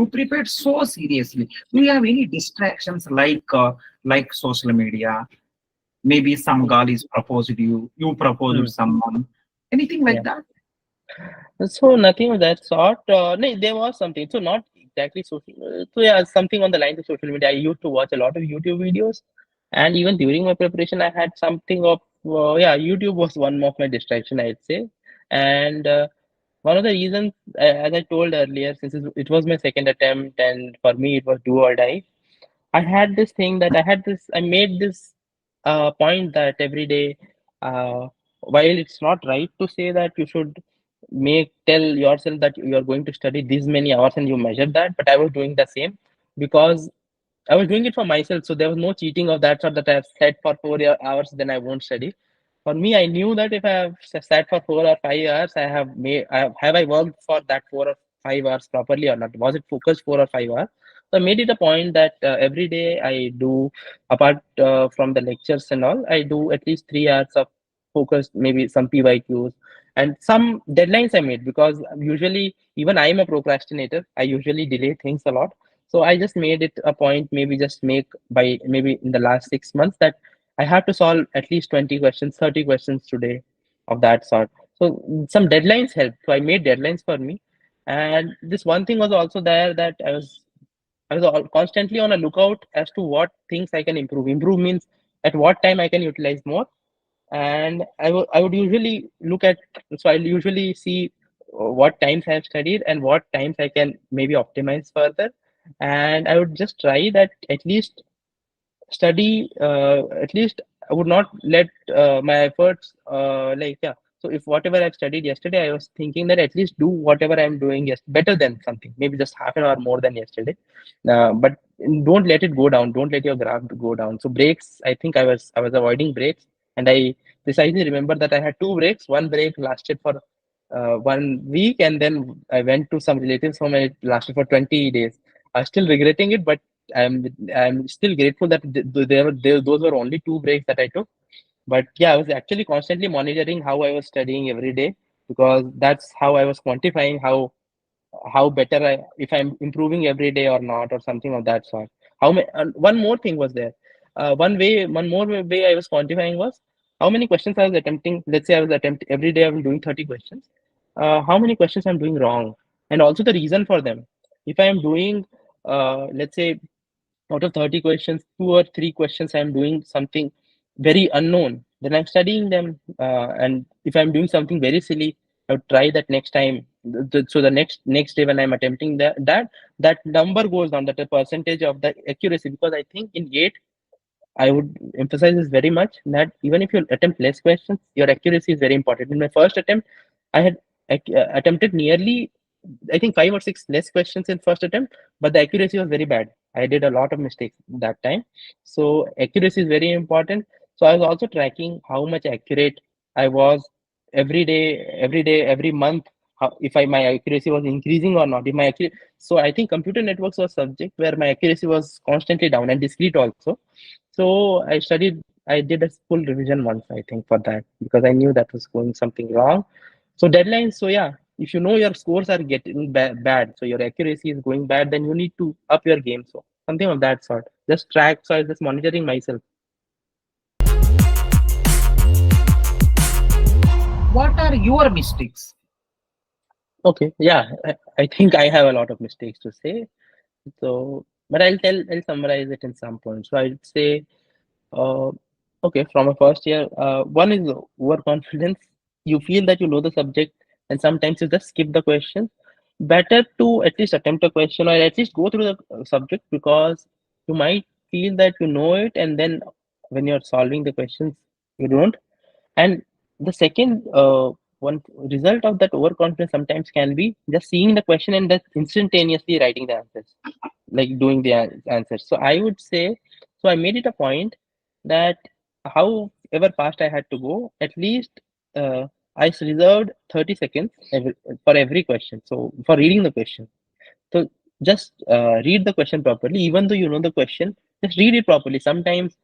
You prepared so seriously. Do you have any distractions like social media? Maybe some girl is proposed you, you proposed Mm. someone, anything like Yeah. that? So nothing of that sort. No, there was something. So not exactly social. So yeah, something on the lines of social media. I used to watch a lot of YouTube videos, and even during my preparation, I had something of yeah. YouTube was one of my distraction, I'd say, and one of the reasons, as I told earlier, since it was my second attempt, and for me it was do or die. I had this thing that I made this point that every day, while it's not right to say that you should tell yourself that you are going to study this many hours and you measure that, but I was doing the same because I was doing it for myself. So there was no cheating of that sort that I have said for 4 hours, then I won't study. For me, I knew that if I have sat for 4 or 5 hours, have I worked for that 4 or 5 hours properly or not? Was it focused 4 or 5 hours? So I made it a point that every day I do, apart from the lectures and all, I do at least 3 hours of focused, maybe some PYQs and some deadlines I made because usually even I'm a procrastinator. I usually delay things a lot. So I just made it a point, maybe just make by maybe in the last 6 months that I have to solve at least 20 questions, 30 questions today of that sort. So some deadlines help. So I made deadlines for me. And this one thing was also there that I was constantly on a lookout as to what things I can improve. Improve means at what time I can utilize more. And I would usually look at, so I'll usually see what times I've studied and what times I can maybe optimize further. And I would just try that at least study at least I would not let my efforts like yeah. So if whatever I've studied yesterday, I was thinking that at least do whatever I'm doing yes better than something, maybe just half an hour more than yesterday. But don't let it go down. Don't let your graph go down. So breaks, I think I was avoiding breaks, and I precisely remember that I had two breaks. One break lasted for 1 week, and then I went to some relatives home and it lasted for 20 days. I'm still regretting it, but I'm I'm still grateful that those were only two breaks that I took. But yeah, I was actually constantly monitoring how I was studying every day because that's how I was quantifying how better if I'm improving every day or not or something of that sort. One more thing was there. One more way I was quantifying was how many questions I was attempting. Let's say I was attempting every day. I'm doing 30 questions. How many questions I'm doing wrong, and also the reason for them. If I am doing, let's say out of 30 questions, 2 or 3 questions I'm doing something very unknown, then I'm studying them. And if I'm doing something very silly, I would try that next time. So the next day when I'm attempting that number goes down, that the percentage of the accuracy. Because I think in GATE, I would emphasize this very much that even if you attempt less questions, your accuracy is very important. In my first attempt, I had attempted nearly, I think, 5 or 6 less questions in first attempt, but the accuracy was very bad. I did a lot of mistakes that time. So accuracy is very important. So I was also tracking how much accurate I was every month. How, if my accuracy was increasing or not. If my accuracy, so I think computer networks was subject where my accuracy was constantly down and discrete also. So I did a full revision once, I think, for that because I knew that was going something wrong. So deadlines, so yeah, if you know your scores are getting bad, so your accuracy is going bad, then you need to up your game. So something of that sort. Just track, so I was just monitoring myself. What are your mistakes? Okay, yeah, I think I have a lot of mistakes to say. So, but I'll summarize it in some points. So I'd say, uh, okay, from a first year, one is overconfidence. You feel that you know the subject, and sometimes you just skip the question. Better to at least attempt a question or at least go through the subject because you might feel that you know it, and then when you're solving the questions, you don't. And the second one result of that overconfidence sometimes can be just seeing the question and just instantaneously writing the answers, like doing the answers. So I would say, so I made it a point that however fast I had to go, at least I reserved 30 seconds for every question. So for reading the question. So just read the question properly, even though you know the question, just read it properly. Sometimes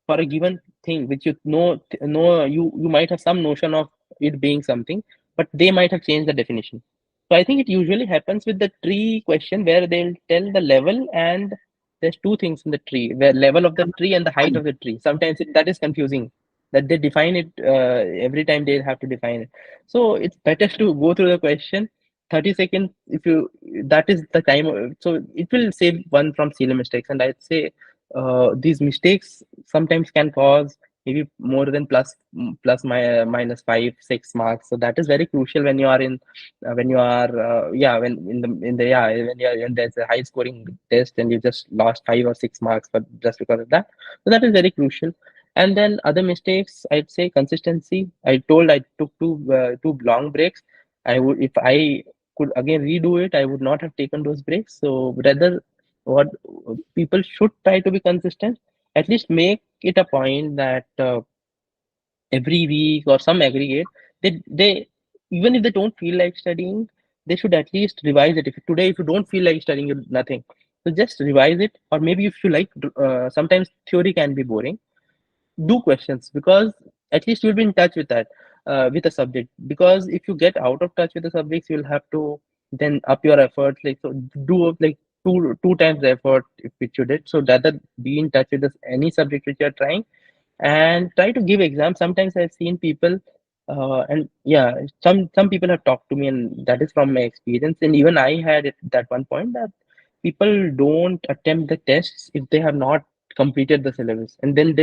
for a given thing which you might have some notion of it being something, but they might have changed the definition. So I think it usually happens with the tree question where they'll tell the level, and there's two things in the tree, the level of the tree and the height of the tree. Sometimes that is confusing that they define it every time they have to define it. So it's better to go through the question 30 seconds if you that is the time. So it will save one from silly mistakes. And I'd say these mistakes sometimes can cause maybe more than minus 5 6 marks. So that is very crucial when you are in when you are when in the when you are when there's a high scoring test and you just lost 5 or 6 marks for just because of that. So that is very crucial. And then other mistakes, I'd say consistency. I told I took two long breaks. I would, if I could again redo it, I would not have taken those breaks. So rather, what people should try to be consistent. At least make it a point that every week or some aggregate, they even if they don't feel like studying, they should at least revise it. If today if you don't feel like studying, you nothing. So just revise it, or maybe if you like, sometimes theory can be boring, do questions, because at least you'll be in touch with that with the subject. Because if you get out of touch with the subjects, you'll have to then up your efforts, like so do like two times the effort if which you did. So rather be in touch with this any subject which you're trying, and try to give exams. Sometimes I've seen people and yeah, some people have talked to me, and that is from my experience. And even I had it at one point that people don't attempt the tests if they have not completed the syllabus, and then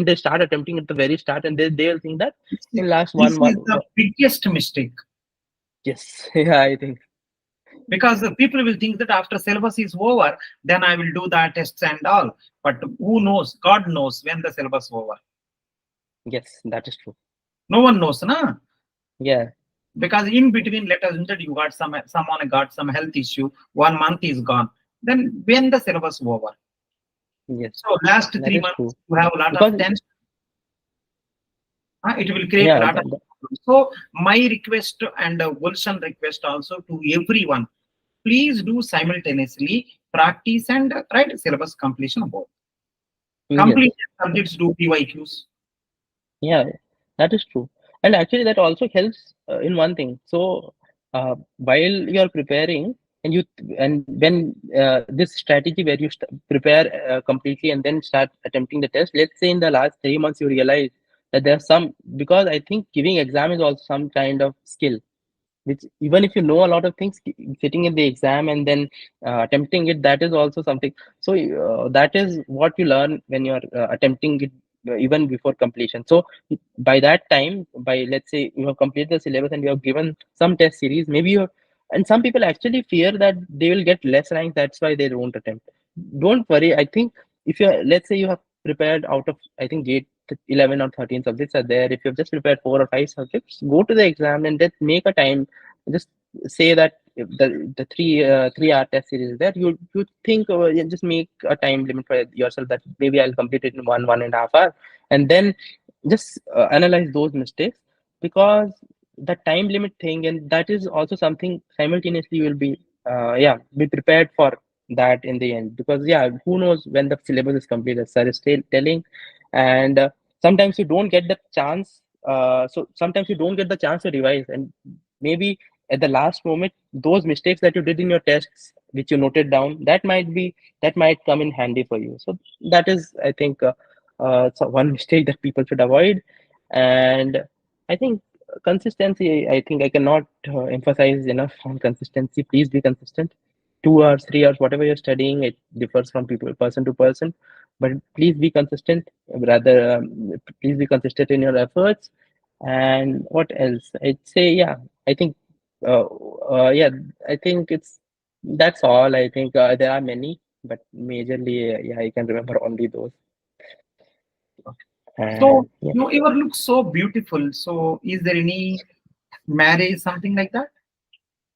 they start attempting at the very start, and they'll think that in last This is one the biggest mistake, yes. Yeah, I think because the people will think that after syllabus is over, then I will do the tests and all. But who knows? God knows when the syllabus over. yes, that is true. No one knows, na? Yeah, Because in between, let us that you got someone got some health issue. 1 month is gone. Then when the syllabus over? yes, So last that three is months true. you have a lot of Because tension. It will create a yeah, lot of problems. So my request and Gulshan request also to everyone, please do simultaneously practice and write syllabus completion both. yes. Complete subjects do PYQs. Yeah, that is true. And actually, that also helps in one thing. So, while you're preparing, and when this strategy where you prepare completely and then start attempting the test, let's say in the last 3 months you realize that there's some, because I think giving exam is also some kind of skill, which even if you know a lot of things, sitting in the exam and then attempting it, that is also something. So that is what you learn when you're attempting it even before completion. So by that time, by let's say you have completed the syllabus and you have given some test series, maybe you, and some people actually fear that they will get less ranks, that's why they don't attempt. Don't worry. I think if you, let's say you have prepared out of, I think gate 11 or 13 subjects are there. If you've just prepared 4 or 5 subjects, go to the exam and just make a time. Just say that if the 3 hour test series is there, you think you just make a time limit for yourself that maybe I'll complete it in 1.5 hour, and then just analyze those mistakes. Because the time limit thing, and that is also something simultaneously you will be be prepared for that in the end. Because yeah, who knows when the syllabus is complete, as sir is still telling. And sometimes you don't get the chance, so sometimes you don't get the chance to revise, and maybe at the last moment those mistakes that you did in your tests which you noted down, that might come in handy for you. So that is, I think, so one mistake that people should avoid. And I think consistency, I think I cannot emphasize enough on consistency. Please be consistent. 2 hours, 3 hours, whatever you're studying, it differs from people, person to person. But please be consistent. Rather, please be consistent in your efforts. And what else? I'd say, yeah, I think, yeah, I think that's all. I think there are many, but majorly, yeah, I can remember only those. So And yeah. you ever look so beautiful. So is there any marriage, something like that?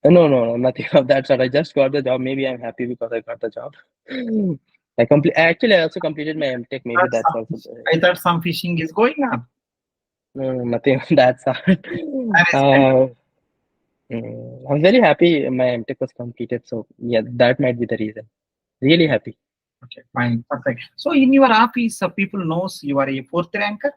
No, nothing of that sort. I just got the job. Maybe I'm happy because I got the job. Actually, I also completed my MTech. Maybe that's also I thought some fishing is going on. no, nothing of that sort. I respect. Uh, I'm very happy my MTech was completed. So yeah, that might be the reason. Really happy. Okay, fine, perfect. So in your office, people knows you are a fourth ranker.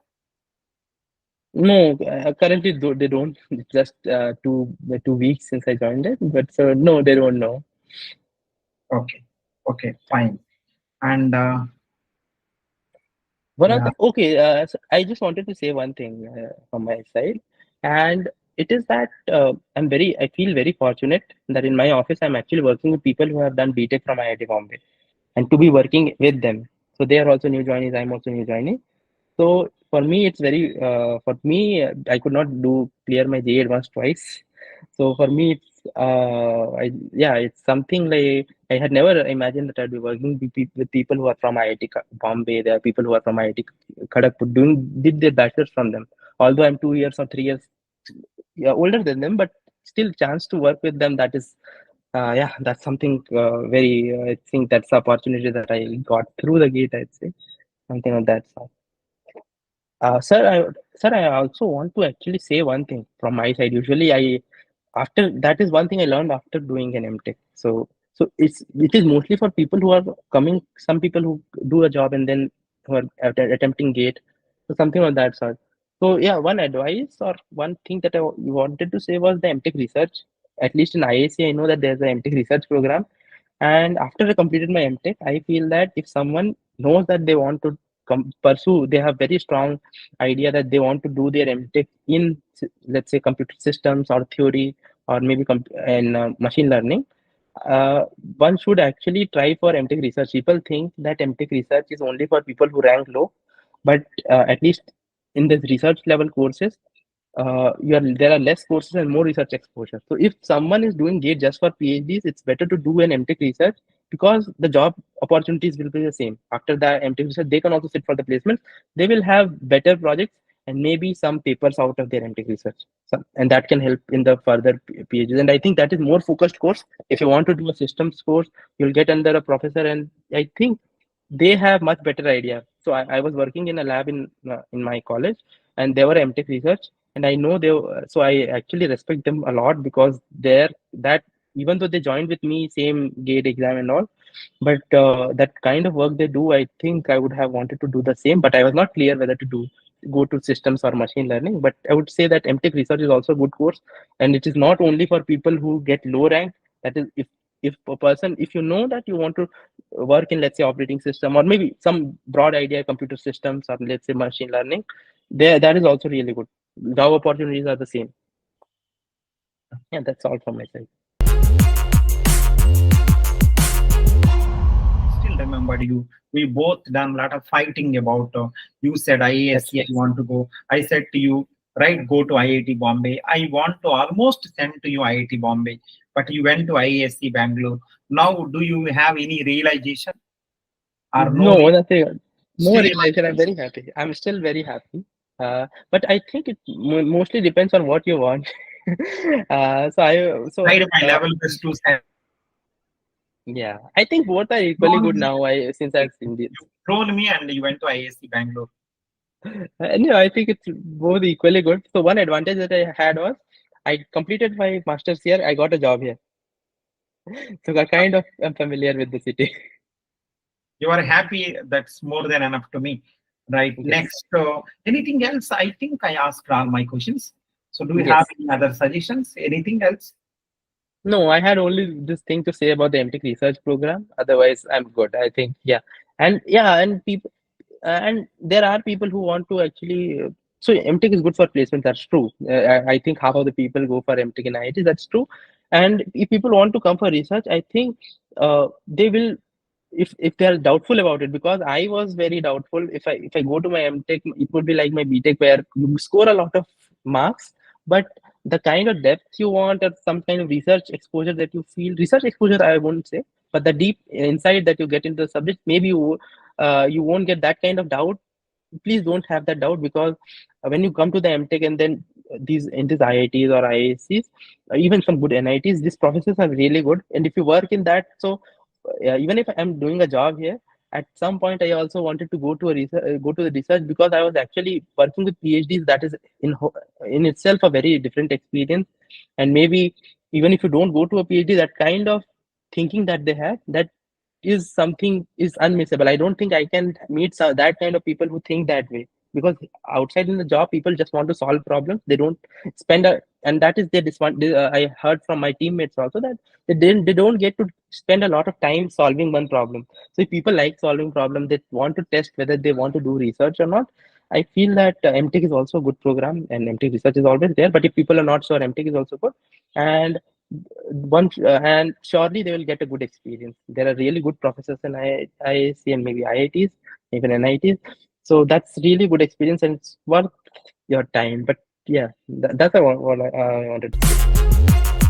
No, currently they don't. It's just 2 weeks since I joined it, but so no, they don't know. Okay, okay, fine. And One of yeah, the okay, so I just wanted to say one thing from my side, and it is that I feel very fortunate that in my office I'm actually working with people who have done BTech from IIT Bombay, and to be working with them. So they are also new joinees. I'm also new joinee. So for me, it's very for me. I could not do clear my JEE advanced twice. So for me, it's something like I had never imagined that I'd be working with people who are from IIT Bombay. There are people who are from IIT Kharagpur did their bachelor's from them. Although I'm 2 years or 3 years older than them, but still chance to work with them. That's something very. I think that's the opportunity that I got through the gate. I'd say something of that sort. Sir, I also want to actually say one thing from my side. Usually, I after that is one thing I learned after doing an MTech. It is mostly for people who are coming. Some people who do a job and then who are attempting GATE, so something of that sort. So yeah, one advice or one thing that I wanted to say was the MTech research. At least in IAC, I know that there's an MTech research program, and after I completed my MTech, I feel that if someone knows that they want to pursue, they have very strong idea that they want to do their MTech in, let's say, computer systems or theory or maybe in machine learning. Uh, One should actually try for MTech research. People think that MTech research is only for people who rank low, but at least in the research level courses, there are less courses and more research exposure. So if someone is doing GATE just for PhDs, it's better to do an MTech research because the job opportunities will be the same. After that MTech research, they can also sit for the placements. They will have better projects and maybe some papers out of their MTech research. And that can help in the further PhDs. And I think that is more focused course. If you want to do a systems course, you'll get under a professor, and I think they have much better idea. So I was working in a lab in my college, and they were MTech research, and I know so I actually respect them a lot because they're that even though they joined with me same gate exam and all, but that kind of work they do, I think I would have wanted to do the same, but I was not clear whether to go to systems or machine learning. But I would say that MTech research is also a good course, and it is not only for people who get low rank. That is, if a person, if you know that you want to work in, let's say, operating system or maybe some broad idea computer systems or let's say machine learning, there that is also really good. Job opportunities are the same. Yeah, that's all from my side. still remembered you. We both done a lot of fighting about. You said That's IASC, I true. want to go. I said to you, right, go to IIT Bombay. I want to almost send to you IIT Bombay, but you went to IASC Bangalore. Now, do you have any realization or no? No, nothing. No Still, you realization. I'm very happy. I'm still very happy. But I think it mostly depends on what you want. tried my level best to send. Yeah, I think both are equally Troll good me, now. Since I've seen this. you troll me, and you went to IASC Bangalore. No, I think it's both equally good. So one advantage that I had was I completed my master's here. I got a job here, so I kind of am familiar with the city. You are happy. That's more than enough to me. Right. Yes, Next, anything else? I think I asked all my questions. So, do you have yes. any other suggestions? Anything else? No, I had only this thing to say about the MTech research program. Otherwise, I'm good. I think, and people, and there are people who want to actually. So MTech is good for placement. That's true. I think half of the people go for MTech in IIT. That's true. And if people want to come for research, I think they will if they are doubtful about it, because I was very doubtful. If I go to my MTech, it would be like my BTech where you score a lot of marks, but the kind of depth you want or some kind of research exposure that you feel, research exposure I won't say, but the deep insight that you get into the subject, maybe you won't get that kind of doubt. Please don't have that doubt, because when you come to the MTech and then these IITs or IICs, even some good NITs, these professors are really good. And if you work in that, so even if I'm doing a job here, at some point I also wanted to go to the research, because I was actually working with PhDs. That is in itself a very different experience. And maybe even if you don't go to a PhD, that kind of thinking that they have, that is something is unmissable. I don't think I can meet that kind of people who think that way. because outside in the job, people just want to solve problems. They don't spend and that is their I heard from my teammates also that they don't get to spend a lot of time solving one problem. So if people like solving problem, they want to test whether they want to do research or not. I feel that MTech is also a good program, and MTech research is always there. But if people are not sure, MTech is also good, and and surely they will get a good experience. There are really good professors in IISc and maybe IITs, even NITs. So that's really good experience, and it's worth your time. But yeah, that's what I wanted to say.